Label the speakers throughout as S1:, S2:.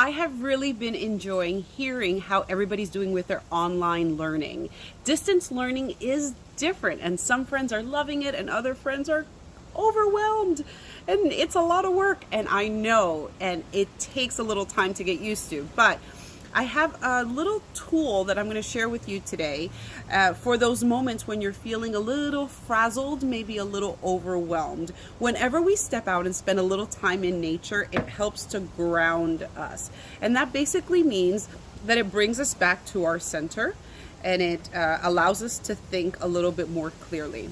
S1: I have really been enjoying hearing how everybody's doing with their online learning. Distance learning is different, and some friends are loving it and other friends are overwhelmed, and it's a lot of work, and I know, and it takes a little time to get used to, but I have a little tool that I'm going to share with you today for those moments when you're feeling a little frazzled, maybe a little overwhelmed. Whenever we step out and spend a little time in nature, it helps to ground us. And that basically means that it brings us back to our center, and it allows us to think a little bit more clearly.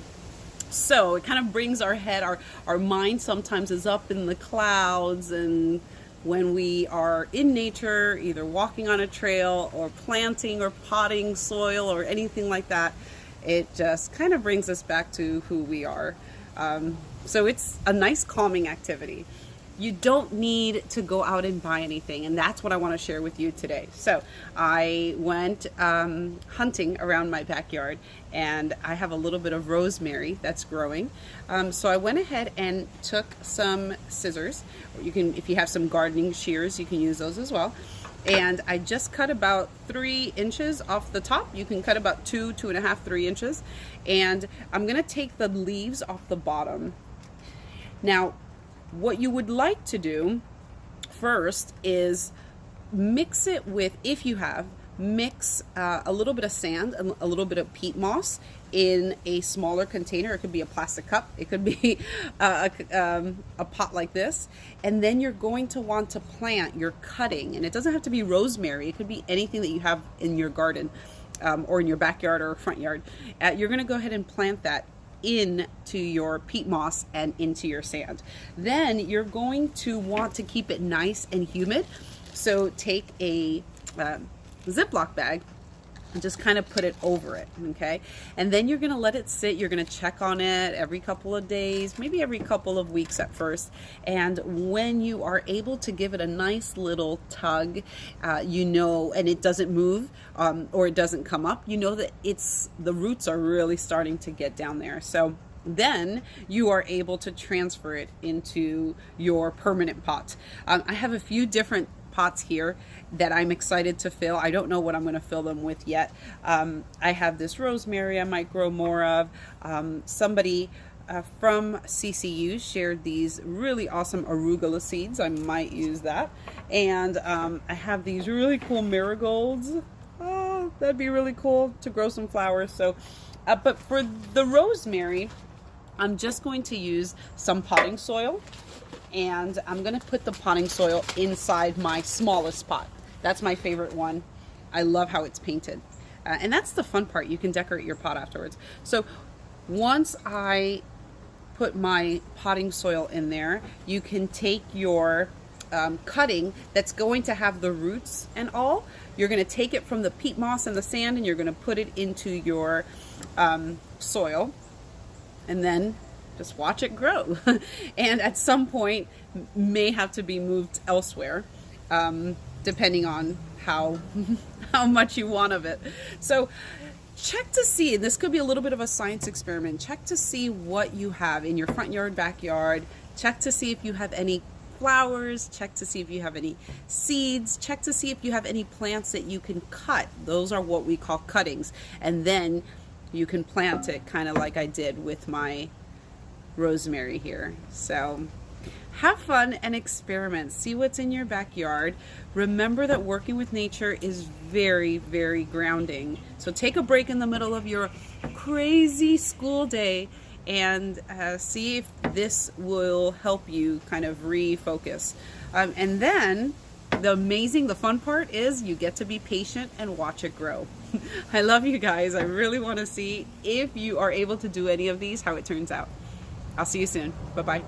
S1: So it kind of brings our head, our mind sometimes is up in the clouds, and when we are in nature, either walking on a trail or planting or potting soil or anything like that, it just kind of brings us back to who we are. So it's a nice calming activity. You don't need to go out and buy anything, and that's what I want to share with you today. So I went hunting around my backyard, and I have a little bit of rosemary that's growing. So I went ahead and took some scissors, or you can, if you have some gardening shears, you can use those as well. And I just cut about 3 inches off the top. You can cut about 2.5, 3 inches. And I'm gonna take the leaves off the bottom. Now, what you would like to do first is mix it with, if you have, mix a little bit of sand and a little bit of peat moss in a smaller container. It could be a plastic cup, it could be a pot like this, and then you're going to want to plant your cutting, and it doesn't have to be rosemary, it could be anything that you have in your garden or in your backyard or front yard. You're going to go ahead and plant that into your peat moss and into your sand. Then you're going to want to keep it nice and humid, so take a Ziploc bag and just kind of put it over it, okay? And then you're gonna let it sit. You're gonna check on it every couple of days, maybe every couple of weeks at first. And when you are able to give it a nice little tug, you know, and it doesn't move or it doesn't come up, you know that the roots are really starting to get down there. So then you are able to transfer it into your permanent pot. I have a few different pots here that I'm excited to fill. I don't know what I'm going to fill them with yet. I have this rosemary I might grow more of. Somebody from CCU shared these really awesome arugula seeds. I might use that. And I have these really cool marigolds. Oh, that'd be really cool to grow some flowers. So, but for the rosemary, I'm just going to use some potting soil, and I'm going to put the potting soil inside my smallest pot. That's my favorite one. I love how it's painted. And that's the fun part. You can decorate your pot afterwards. So once I put my potting soil in there, you can take your cutting that's going to have the roots and all. You're going to take it from the peat moss and the sand, and you're going to put it into your soil, and then just watch it grow. And at some point may have to be moved elsewhere, depending on how much you want of it. So check to see, this could be a little bit of a science experiment, check to see what you have in your front yard, backyard. Check to see if you have any flowers, check to see if you have any seeds, check to see if you have any plants that you can cut. Those are what we call cuttings. And then you can plant it kind of like I did with my rosemary here. So have fun and experiment. See what's in your backyard. Remember that working with nature is very, very grounding. So take a break in the middle of your crazy school day and see if this will help you kind of refocus. And then the fun part is you get to be patient and watch it grow. I love you guys. I really want to see if you are able to do any of these, how it turns out. I'll see you soon. Bye-bye.